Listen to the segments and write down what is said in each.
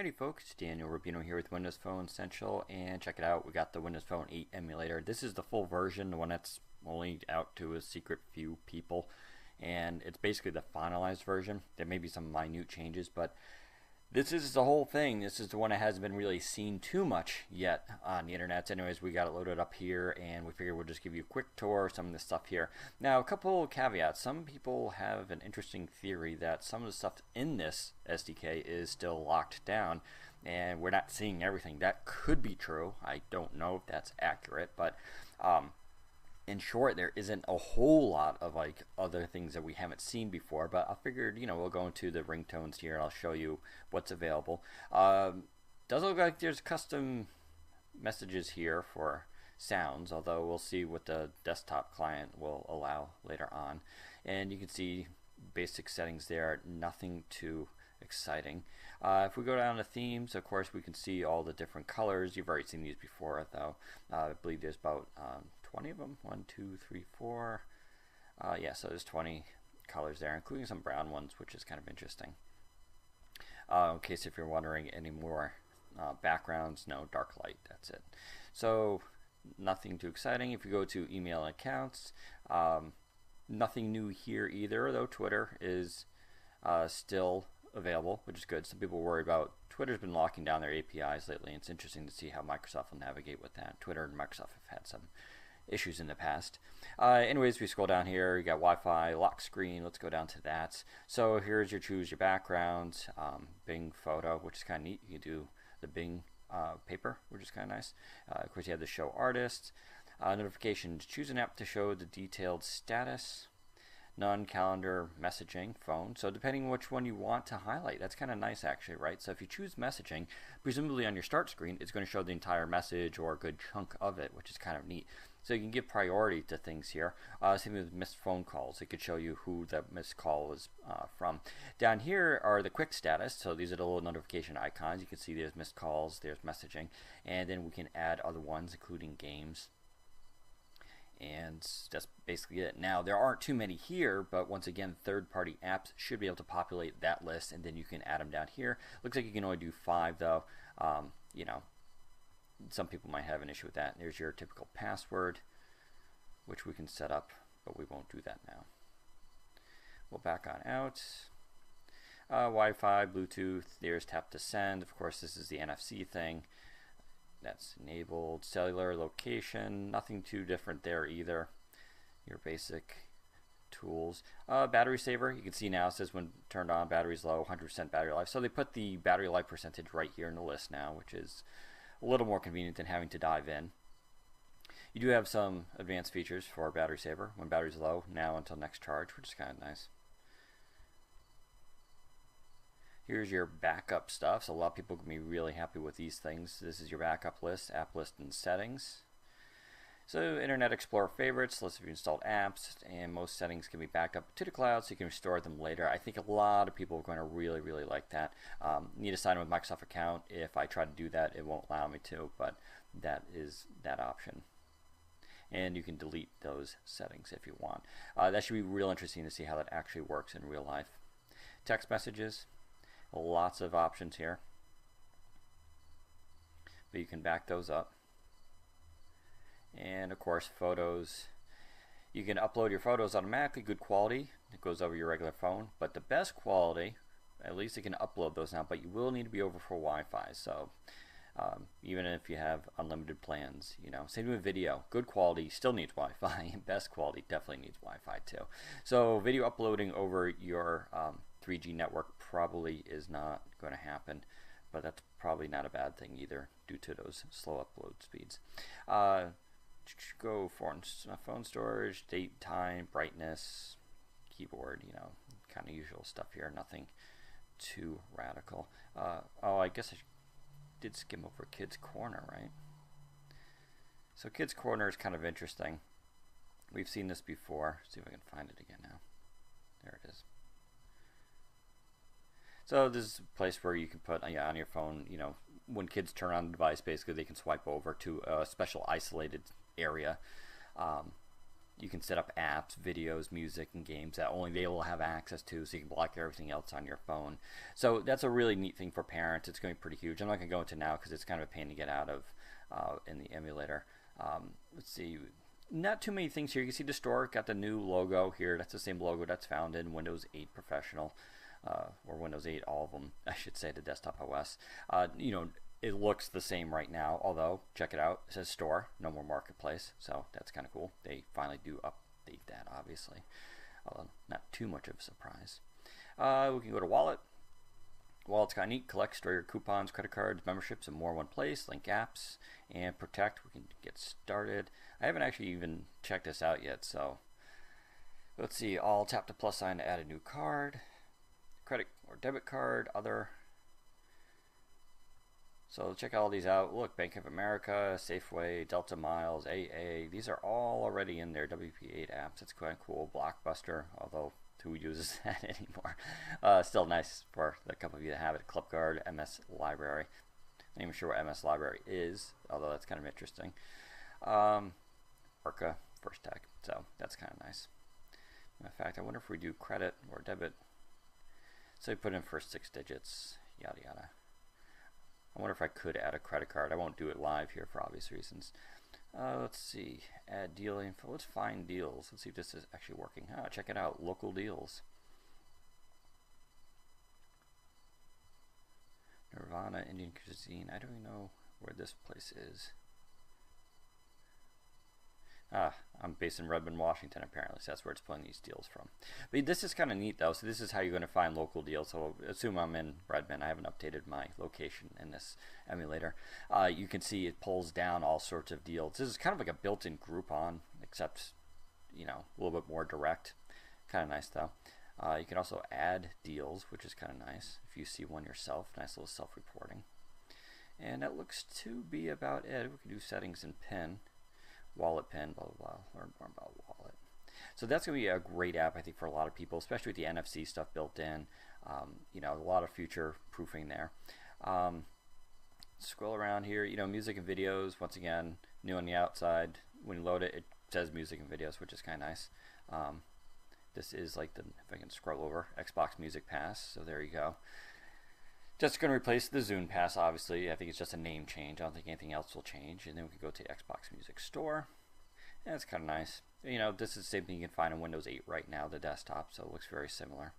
Howdy folks, Daniel Rubino here with Windows Phone Essential, and check it out, we got the Windows Phone 8 emulator. This is the full version, the one that's only out to a secret few people, and it's basically the finalized version. There may be some minute changes, but this is the whole thing. This is the one that hasn't been really seen too much yet on the internet. Anyways, we got it loaded up here, and we figured we'll just give you a quick tour of some of the stuff here. Now, a couple caveats. Some people have an interesting theory that some of the stuff in this SDK is still locked down, and we're not seeing everything. That could be true. I don't know if that's accurate, but in short, there isn't a whole lot of like other things that we haven't seen before, but I figured, we'll go into the ringtones here and I'll show you what's available. Does look like there's custom messages here for sounds, although we'll see what the desktop client will allow later on. And you can see basic settings there, nothing too exciting. If we go down to themes, of course, we can see all the different colors. You've already seen these before, though. I believe there's about 20 of them. 1, 2, 3, 4. Yeah, so there's 20 colors there, including some brown ones, which is kind of interesting. In case if you're wondering any more backgrounds, no, dark light, that's it. So nothing too exciting. If you go to email and accounts, nothing new here either, though Twitter is still available, which is good. Some people worry about Twitter's been locking down their APIs lately, and it's interesting to see how Microsoft will navigate with that. Twitter and Microsoft have had some issues in the past. Anyways, we scroll down here, you got Wi-Fi, lock screen. Let's go down to that. So here's your choose your background, Bing photo, which is kind of neat. You can do the Bing paper, which is kind of nice. Of course, you have the show artists, notifications. Choose an app to show the detailed status. Non-calendar messaging, phone. So depending which one you want to highlight, that's kind of nice actually, right? So if you choose messaging, presumably on your start screen, it's going to show the entire message or a good chunk of it, which is kind of neat. So you can give priority to things here. Same with missed phone calls. It could show you who the missed call was from. Down here are the quick status. So these are the little notification icons. You can see there's missed calls, there's messaging, and then we can add other ones, including games. And that's basically it. Now, there aren't too many here, but once again, third-party apps should be able to populate that list, and then you can add them down here. Looks like you can only do 5, though. Some people might have an issue with that. There's your typical password, which we can set up, but we won't do that now. We'll back on out. Wi-Fi, Bluetooth, there's tap to send. Of course, this is the NFC thing. That's enabled. Cellular location, nothing too different there either. Your basic tools. Battery saver, you can see now it says when turned on, battery's low, 100% battery life. So they put the battery life percentage right here in the list now, which is a little more convenient than having to dive in. You do have some advanced features for battery saver when battery's low, now until next charge, which is kind of nice. Here's your backup stuff. So a lot of people can be really happy with these things. This is your backup list, app list and settings. So Internet Explorer favorites, list of installed apps, and most settings can be backed up to the cloud so you can restore them later. I think a lot of people are going to really like that. Need to sign in with Microsoft account. If I try to do that, it won't allow me to, but that is that option. And you can delete those settings if you want. That should be real interesting to see how that actually works in real life. Text messages. Lots of options here, but you can back those up. And of course, photos. You can upload your photos automatically, good quality. It goes over your regular phone, but the best quality, at least it can upload those now, but you will need to be over for Wi-Fi. So even if you have unlimited plans, same with video. Good quality still needs Wi-Fi. Best quality definitely needs Wi-Fi too. So video uploading over your 3G network probably is not going to happen, but that's probably not a bad thing either due to those slow upload speeds. Go for phone storage, date, time, brightness, keyboard, kind of usual stuff here, nothing too radical. Oh, I guess I did skim over Kids Corner, right? So Kids Corner is kind of interesting. We've seen this before. See if I can find it again now. There it is. So this is a place where you can put on your phone, when kids turn on the device, basically they can swipe over to a special isolated area. you can set up apps, videos, music, and games that only they will have access to, so you can block everything else on your phone. So that's a really neat thing for parents. It's going to be pretty huge. I'm not going to go into now because it's kind of a pain to get out of in the emulator. Let's see. Not too many things here. You can see the store got the new logo here. That's the same logo that's found in Windows 8 Professional, or Windows 8, all of them, I should say, the desktop OS. You know, it looks the same right now, although, check it out, it says store, no more marketplace, so that's kind of cool. They finally do update that, obviously, although not too much of a surprise. We can go to Wallet. Wallet's kind of neat. Collect, store your coupons, credit cards, memberships, and more in one place. Link apps, and protect. We can get started. I haven't actually even checked this out yet, so let's see. I'll tap the plus sign to add a new card, credit or debit card, other. So check all these out. Look, Bank of America, Safeway, Delta Miles, AA. These are all already in their WP8 apps. That's quite cool. Blockbuster, although who uses that anymore? Still nice for the couple of you that have it. ClubCard, MS Library. Not even sure what MS Library is, although that's kind of interesting. Arca, First Tech. So that's kind of nice. In fact, I wonder if we do credit or debit. So we put in first 6 digits, yada yada. I wonder if I could add a credit card. I won't do it live here for obvious reasons. Let's see. Add deal info. Let's find deals. Let's see if this is actually working. Oh, check it out. Local deals. Nirvana, Indian cuisine. I don't even know where this place is. I'm based in Redmond, Washington, apparently, so that's where it's pulling these deals from. But this is kind of neat, though. So this is how you're going to find local deals. So assume I'm in Redmond. I haven't updated my location in this emulator. You can see it pulls down all sorts of deals. This is kind of like a built-in Groupon, except, you know, a little bit more direct. Kind of nice, though. You can also add deals, which is kind of nice. If you see one yourself, nice little self-reporting. And that looks to be about it. We can do settings and pin. Wallet pin, blah, blah, blah. Learn more about Wallet. So that's going to be a great app, I think, for a lot of people, especially with the NFC stuff built in. You know, a lot of future proofing there. Scroll around here. You know, music and videos, once again, new on the outside. When you load it, it says music and videos, which is kind of nice. This is like the, if I can scroll over, Xbox Music Pass. So there you go. Just going to replace the Zune Pass, obviously. I think it's just a name change. I don't think anything else will change. And then we can go to Xbox Music Store. And it's kind of nice. You know, this is the same thing you can find on Windows 8 right now, the desktop, so it looks very similar.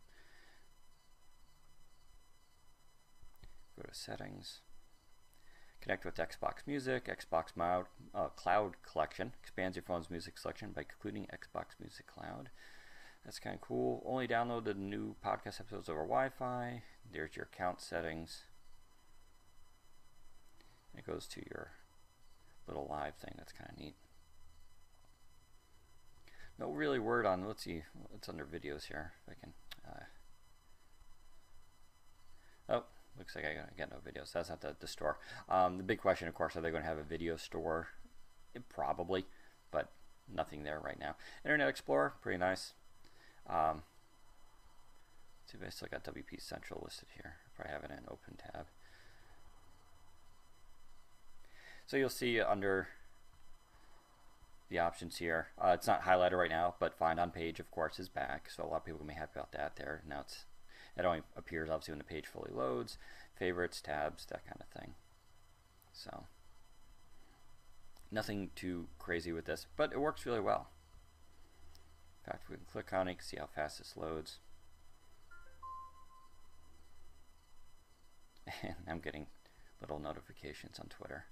Go to Settings. Connect with Xbox Music. Xbox Cloud Collection. Expands your phone's music selection by including Xbox Music Cloud. That's kind of cool. Only download the new podcast episodes over Wi-Fi. There's your account settings. It goes to your little live thing. That's kind of neat. No really word on, let's see, it's under videos here. If I can, oh, looks like I got no videos. That's not the store. The big question, of course, are they going to have a video store? Probably, but nothing there right now. Internet Explorer, pretty nice. See if I still got WP Central listed here. If I have it in Open tab. So you'll see under the options here. It's not highlighted right now, but Find on Page, of course, is back. So a lot of people may be happy about that there. Now it only appears obviously when the page fully loads. Favorites, tabs, that kind of thing. So nothing too crazy with this, but it works really well. In fact, we can click on it, see how fast this loads. And I'm getting little notifications on Twitter.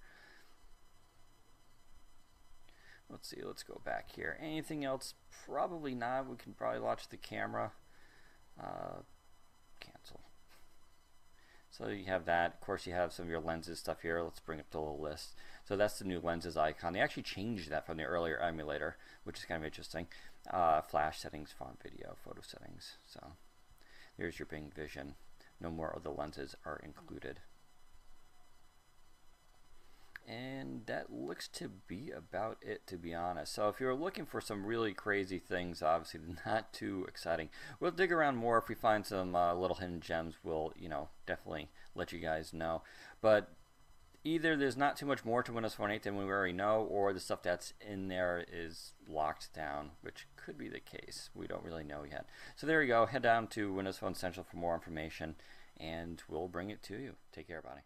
Let's see, let's go back here. Anything else? Probably not. We can probably launch the camera. Cancel. So you have that. Of course, you have some of your lenses stuff here. Let's bring up the little list. So that's the new lenses icon. They actually changed that from the earlier emulator, which is kind of interesting. Flash settings, font, video, photo settings. So there's your Bing Vision. No more of the lenses are included. And that looks to be about it, to be honest. So if you're looking for some really crazy things, obviously not too exciting. We'll dig around more if we find some little hidden gems. We'll, you know, definitely let you guys know. But either there's not too much more to Windows Phone 8 than we already know, or the stuff that's in there is locked down, which could be the case. We don't really know yet. So there you go. Head down to Windows Phone Central for more information, and we'll bring it to you. Take care, everybody.